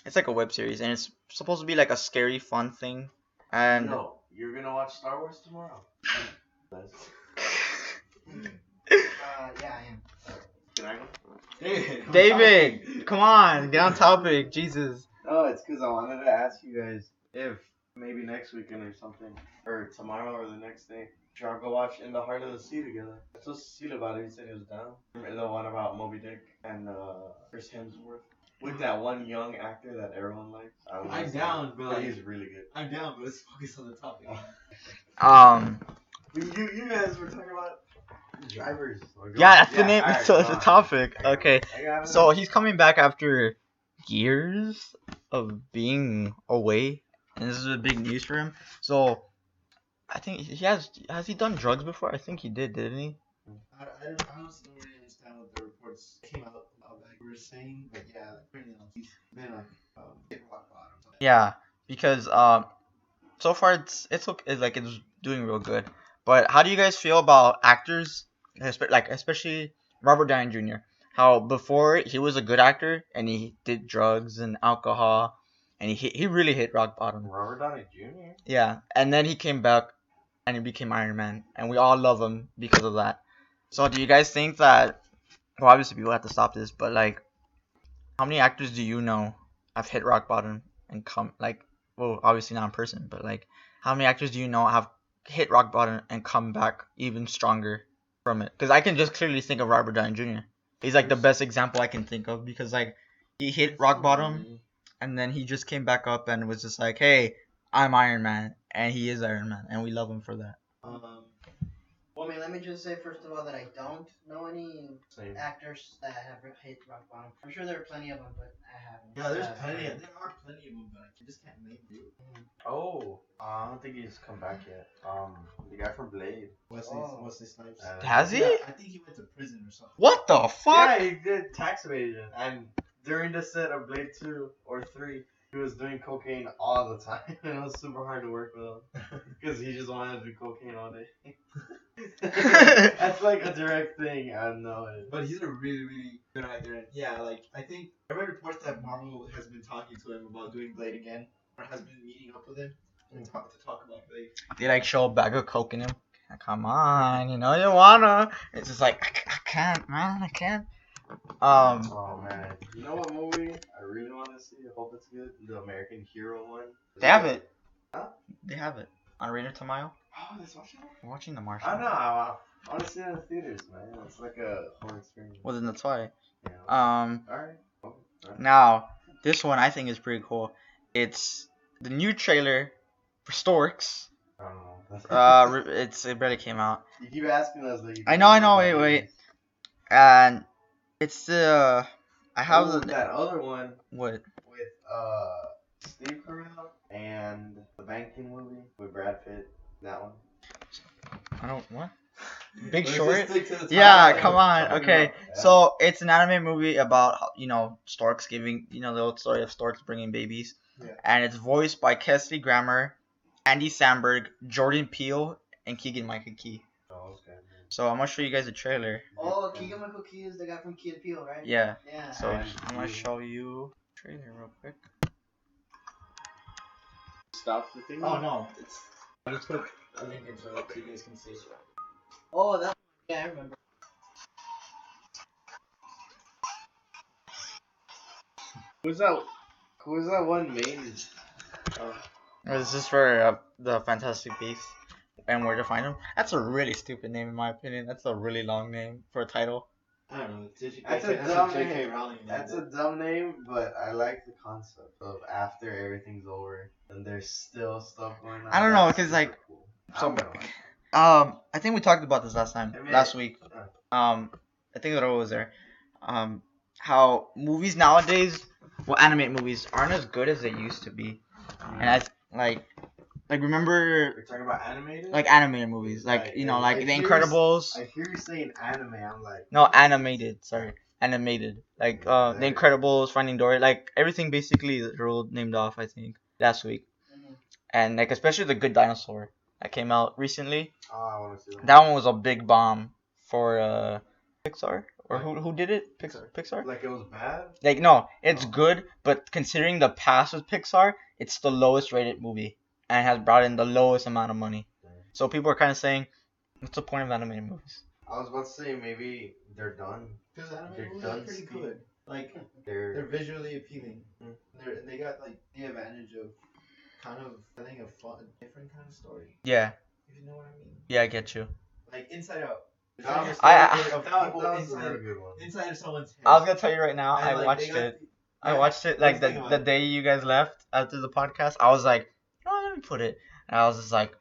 A: It's like a web series, and it's supposed to be like a scary, fun thing. And
B: No, you're gonna watch Star Wars tomorrow.
D: Yeah, I am.
B: Can I go?
A: David, come on, get on topic, Jesus.
B: No, it's because I wanted to ask you guys if maybe next weekend or something, or tomorrow or the next day, should I go watch In the Heart of the Sea together? I told Cecile about it. He said he was down. Remember the one about Moby Dick and Chris Hemsworth? With that one young actor that everyone likes.
C: I'm down, but like,
B: he's really good.
C: I'm down, but let's focus on the topic.
B: You guys were talking about drivers.
A: Yeah, that's the name.
B: alright,
A: So it's
B: go
A: a
B: on.
A: topic.
B: I got it.
A: Okay,
B: I got it.
A: so he's coming back after years of being away, and this is a big news for him. So I think he has he done drugs before? I think he didn't he?
C: I honestly don't really understand what the reports came out like we were saying, but yeah, apparently he's been like hit rock bottom.
A: Yeah, because so far it's okay, it's doing real good. But how do you guys feel about actors, especially Robert Downey Jr.? How before he was a good actor and he did drugs and alcohol, and he really hit rock bottom.
B: Robert Downey Jr.
A: Yeah, and then he came back and he became Iron Man, and we all love him because of that. So do you guys think that? Well, obviously people have to stop this, but like, how many actors do you know have hit rock bottom and come well, obviously not in person, but like, how many actors do you know have hit rock bottom and come back even stronger from it? Because I can just clearly think of Robert Downey Jr. He's like the best example I can think of because like he hit rock bottom and then he just came back up and was just like, hey, I'm Iron Man, and he is Iron Man, and we love him for that.
D: Well, I mean, let me just say first of all that I don't know any
B: Same.
D: actors that have hit rock bottom. I'm sure there are plenty of them, but I haven't.
C: Yeah, there are plenty of them, but I just can't name you.
B: Oh, I don't think he's come back yet. The guy from Blade.
C: Wesley Snipes.
A: Has he?
C: Yeah, I think he went to prison or something.
A: What the fuck?
B: Yeah, he did tax evasion, and during the set of Blade 2 or 3, he was doing cocaine all the time, and it was super hard to work with him because he just wanted to do cocaine all day. That's like a direct thing. I know it.
C: But he's a really, really good actor. And yeah, like I think I read reports that Marvel has been talking to him about doing Blade again, or has been meeting up with him and to talk about Blade.
A: They like show a bag of coke in him. Come on, you know you wanna. It's just like I can't, man, I can't.
B: Oh man, you know what movie I really want to see? I hope it's good. The American Hero one.
A: They have it.
B: Huh?
A: They have it on Rainer Tamayo.
B: Oh, let's watch it.
A: We're watching The Martian.
B: I know. I want to see it in the theaters, man. It's like a whole experience.
A: Well, then that's why.
B: Yeah.
A: Um,
B: Alright.
A: now this one I think is pretty cool. It's the new trailer for Storks.
B: I don't know.
A: It barely came out.
B: You keep asking us like.
A: I know. Wait. And it's I have
B: that other one
A: what?
B: with Steve Carell and the banking movie with Brad Pitt. That one.
A: I don't what? Big
C: Let's
A: Short.
C: just stick to the
A: Yeah,
C: title.
A: come on. Okay,
B: Yeah.
A: so it's an anime movie about storks giving the old story of storks bringing babies,
B: Yeah.
A: and it's voiced by Kesley Grammer, Andy Samberg, Jordan Peele, and Keegan Michael Key.
B: Oh, okay.
A: So I'm gonna show you guys a trailer.
D: Oh, Keegan Michael Key is the guy from Key and Peele, right?
A: Yeah.
D: Yeah.
A: So
B: And
A: I'm gonna
B: you-
A: show you a trailer real quick.
B: Stop the thing.
A: Oh no, it's. I'll just put a link into it so you guys can see.
D: Oh, that. Yeah, I remember.
B: Who's that one main?
A: This is for the Fantastic Beasts and Where to Find Them. That's a really stupid name in my opinion. That's a really long name for a title.
C: I don't know.
B: That's a dumb
C: J.K.
B: name.
C: Rowling named
B: That's
C: it.
B: a dumb name, but I like the concept of after everything's over and there's still stuff going on.
A: I don't know,
B: That's
A: 'cause,
B: super
A: like,
B: cool.
A: so-
B: I'm gonna like it.
A: I think we talked about this last time,
B: I mean,
A: last week. I think Ro was there. How movies nowadays, well, animated movies aren't as good as they used to be, and I like remember
B: You're talking about animated?
A: like animated movies, like
B: Right,
A: you know,
B: yeah.
A: like
B: I
A: The
B: hear you-
A: Incredibles.
B: I hear you saying anime. I'm like.
A: No, animated. Sorry, animated. Like
B: Yeah,
A: The Incredibles, Finding Dory, like everything basically that Ro named off. I think last week,
D: Mhm.
A: and like especially The Good Dinosaur that came out recently.
B: Oh, I want to see
A: That one was a big bomb for Pixar or who did it? Pixar.
B: Like it was bad.
A: Like no, it's
B: Oh.
A: good, but considering the past with Pixar, it's the lowest rated movie and has brought in the lowest amount of money. So people are kind of saying, what's the point of animated movies?
B: I was about to say maybe they're done.
C: Because
B: They're
C: anime movies
B: done
C: are pretty
B: speaking.
C: good. Like
B: They're
C: they're visually appealing.
B: Mm.
C: They got like the advantage of kind of telling a fun, different kind of story.
A: Yeah,
C: If you know what I mean.
A: yeah, I get you.
C: Like Inside Out. They're
B: That
C: telling a
B: was-
C: story
A: I-
C: of
B: that
C: people
B: was a
C: inside,
B: really good one.
C: inside of someone's head.
A: I was gonna tell you right now,
C: And,
A: I
C: like,
A: watched
C: they got
A: it.
C: the-
A: I
C: yeah,
A: watched it like
C: that's the thing
A: the
C: about
A: day you guys left after the podcast. I was like, oh, let me put it. And I was just like,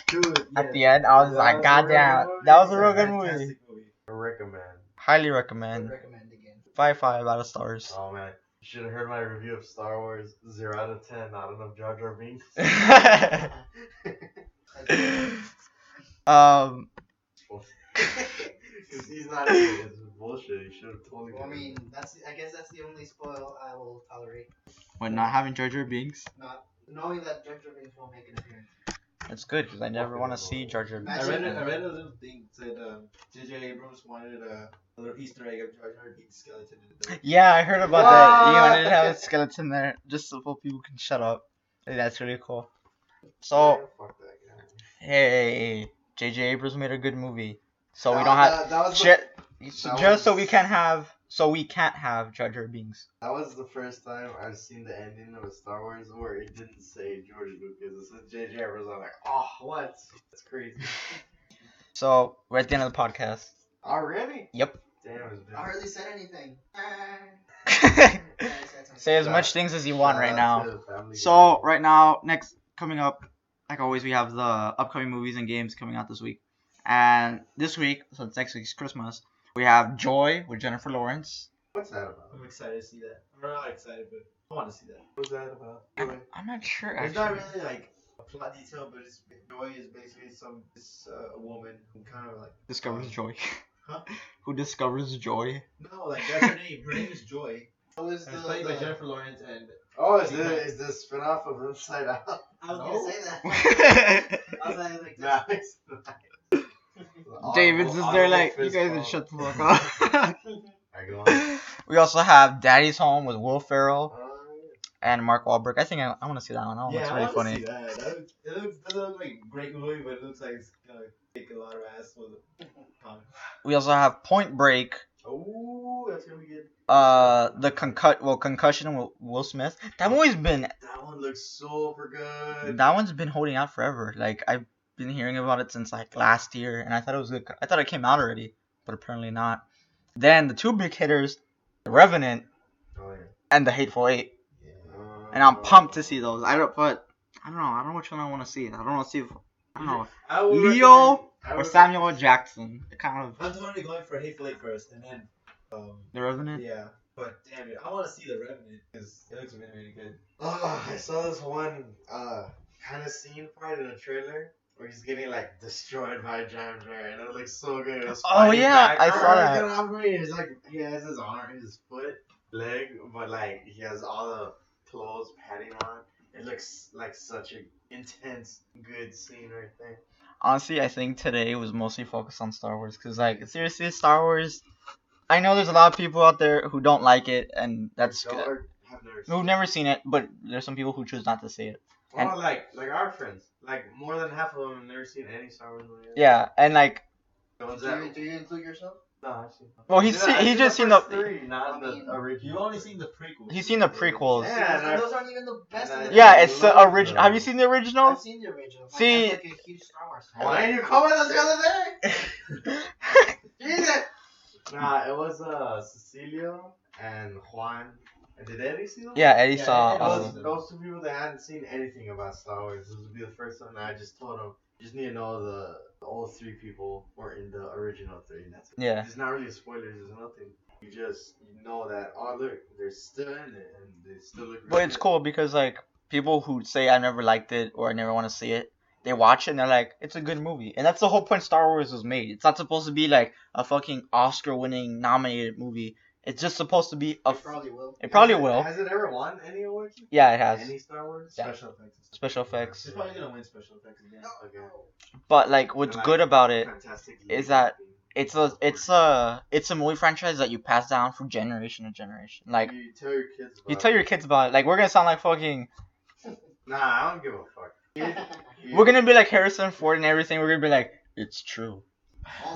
C: Dude,
A: at the end, I was
B: That
A: like,
B: was a
A: God
B: real
A: damn,
B: movie.
A: that was a
C: It's
A: real good
C: fantastic
A: movie.
C: movie.
B: I recommend.
A: Highly
D: Would
A: recommend.
D: recommend again.
A: 5 out of stars.
B: Oh man, you should have heard my review of Star Wars. 0 out of 10. Not enough Jar Jar Binks.
A: um,
B: Because he's not in it. It's bullshit. You should have totally.
D: Well, I
B: been in
D: mean, I guess that's the only spoil I will tolerate.
A: when not having Jar Jar Binks,
D: Not knowing that Jar Jar Binks will make an appearance.
A: that's good because I never want to see Jar Jar Binks.
C: I read a little thing said J.J. Abrams wanted a little Easter egg of Jar Jar Binks' skeleton in the
A: Yeah, I heard about that. You wanted to have a skeleton there just so people can shut up. I think that's really cool. So,
B: Yeah, fuck that guy.
A: hey, J.J. Abrams made a good movie, so we
B: That-
A: don't have
B: that was the-
A: shit.
B: that
A: Just so
B: was-
A: we can't have Jar Jar Binks.
B: That was the first time I've seen the ending of a Star Wars where it didn't say George Lucas. It said J.J. Abrams. I'm like, oh, what? That's crazy.
A: So we're at the end of the podcast.
B: Already?
A: Yep.
B: Damn, it's been.
D: I hardly said anything.
A: Say as much things as you want
B: Shout
A: right
B: out
A: now.
B: to the Family
A: So
B: Guy.
A: right now, next coming up, like always, we have the upcoming movies and games coming out this week. And this week, so it's next week's Christmas, we have Joy with Jennifer Lawrence.
B: What's that about?
C: I'm excited to see that. I'm not excited, but I want to see that.
B: What's that about?
A: I'm not sure
C: There's
A: actually.
C: not really like a plot detail, but it's Joy is basically a woman who kind of like
A: Discovers Joy.
C: Huh?
A: Who discovers Joy?
C: No, like that's her name. Her name is Joy.
B: Oh, is
C: And it's played by Jennifer Lawrence and
B: Oh, is this spin off of Inside Out?
D: I was
C: No.
D: gonna say that. I was like,
B: Nah, it's
A: David's just there like, you
B: fist
A: guys
B: bump.
A: can shut the fuck up.
B: Alright, go on.
A: We also have Daddy's Home with Will Ferrell
B: Uh,
A: and Mark Wahlberg. I think I want to see that one. Oh,
C: yeah,
A: that's
C: I
A: really
C: want
A: funny.
C: to see that. Doesn't look like a great movie, but it looks like it's gonna kick a lot of ass with it.
A: We also have Point Break
B: Oh, that's gonna be good.
A: The concussion with Will Smith. That movie's been
B: That one looks super good.
A: that one's been holding out forever. Like I've been hearing about it since like last year, and I thought it was good. I thought it came out already, but apparently not. Then the two big hitters, The Revenant
B: Oh yeah.
A: and The Hateful Eight,
E: Yeah.
A: and I'm pumped to see those. I don't know. I don't know which one I want to see. I don't want to see. I don't know.
B: I would
A: Leo
B: I
A: or
B: would
A: Samuel L. Jackson. Kind of
E: I'm totally going for Hateful Eight first, and then
A: The Revenant.
E: yeah. But damn it, I want to see The Revenant because it looks really really good.
B: Oh, I saw this one kind of scene part in a trailer where he's getting like destroyed by a giant bear, and it looks so good. It's
A: Oh,
B: fighting
A: yeah,
B: back.
A: I saw that.
B: Get off me! It's like he has his arm, his foot, leg, but like he has all the clothes padding on. It looks like such an intense, good scene right there.
A: Honestly, I think today was mostly focused on Star Wars because, like, seriously, Star Wars. I know there's a lot of people out there who don't like it, and that's
B: Don't-
A: good.
B: or have never seen
A: Who've
B: it.
A: never seen it, but there's some people who choose not to see it.
B: Well,
A: and-
B: like our friends, like more than half of them have never seen any Star Wars movie.
A: Yeah, and like,
B: The ones
D: Do
B: that
D: you include yourself?
B: no, I've seen.
A: well, he's
B: Yeah,
A: he
B: I've
A: just seen
B: first
A: the
B: three, not
D: I
B: the
D: mean,
B: original.
E: You've only seen the prequels.
A: he's seen the prequels.
B: Yeah, and I-
D: those aren't even the best.
B: and
D: in
B: I-
D: the
A: Yeah,
D: movie.
A: it's the original. Have you seen the original?
D: I've seen the original.
A: See-
D: I'm like a huge Star Wars fan.
B: Why didn't you comment us the other day? Jesus. Nah, it was Cecilio and Juan. And did Eddie see them?
A: Yeah, Eddie
E: Yeah,
A: saw.
E: Eddie
B: Those,
E: saw them.
B: those two people that hadn't seen anything about Star Wars. This would be the first time. And I just told them, you just need to know the old three people were in the original three. And that's it.
A: Yeah.
B: It's not really a spoiler. There's nothing. You know that. Oh look, they're still in it, and they still look.
A: But
B: really
A: it's
B: good.
A: cool because like people who say I never liked it or I never want to see it, they watch it and they're like, it's a good movie. And that's the whole point Star Wars was made. It's not supposed to be like a fucking Oscar-winning nominated movie. It's just supposed to be a.
D: It probably will.
A: It probably
B: Has
A: will.
B: Has it ever won any awards?
A: Yeah, it has.
B: Any Star Wars?
A: Yeah.
E: Special effects.
A: Special effects.
E: It's probably gonna win special effects again.
B: Okay.
A: But like, what's
B: And, like,
A: good about it
B: Fantastic
A: is
B: Leap
A: that
B: thing.
A: it's a movie franchise that you pass down from generation to generation. Like
B: You tell your kids. About
A: you tell your kids about it. Like we're gonna sound like fucking.
B: Nah, I don't give a fuck.
A: We're gonna be like Harrison Ford and everything. We're gonna be like, it's true,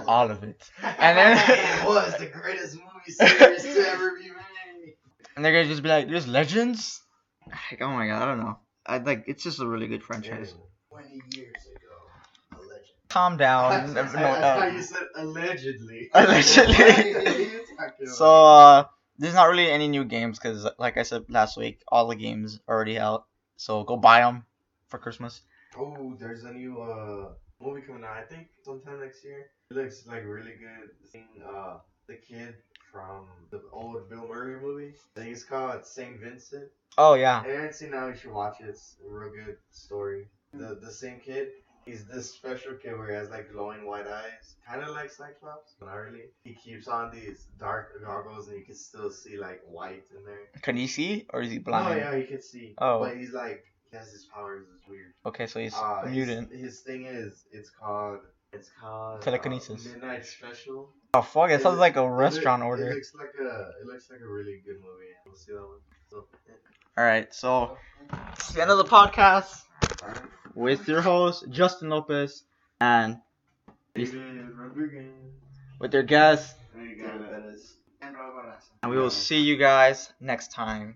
A: all of it. And then
B: It was the greatest movie series to ever be made.
A: and they're gonna just be like, there's legends. Like, oh my god, I don't know. I like it's just a really good franchise.
D: 20 years ago, a legend.
A: Calm down.
B: That's
A: No,
B: how you said allegedly.
A: Allegedly.
B: What are you talking
A: So there's not really any new games because, like I said last week, all the games are already out. So go buy them for Christmas.
B: Oh, there's a new movie coming out. I think sometime next year. It looks like really good. Seeing the kid from the old Bill Murray movie. I think it's called Saint Vincent.
A: Oh yeah.
B: If you haven't seen now, you should watch it. It's a real good story. The same kid, he's this special kid where he has like glowing white eyes, kind of like Cyclops, but not really. He keeps on these dark goggles, and you can still see like white in there.
A: Can he see or is he blind?
B: Oh yeah, he can see.
A: Oh.
B: But he's like he has his powers. It's weird.
A: Okay, so he's
B: Uh,
A: a mutant.
B: His thing is it's called
A: Telekinesis.
B: Midnight Special.
A: Oh fuck! It sounds like a
B: It
A: restaurant
B: look-
A: order.
B: It looks like a really good movie. We'll see that one. So,
A: All right, so it's the end of the podcast
B: alright.
A: with your host Justin Lopez and
B: David Rodriguez.
A: with your guest,
B: There you got it.
D: And Rob Barraza.
A: and we will see you guys next time.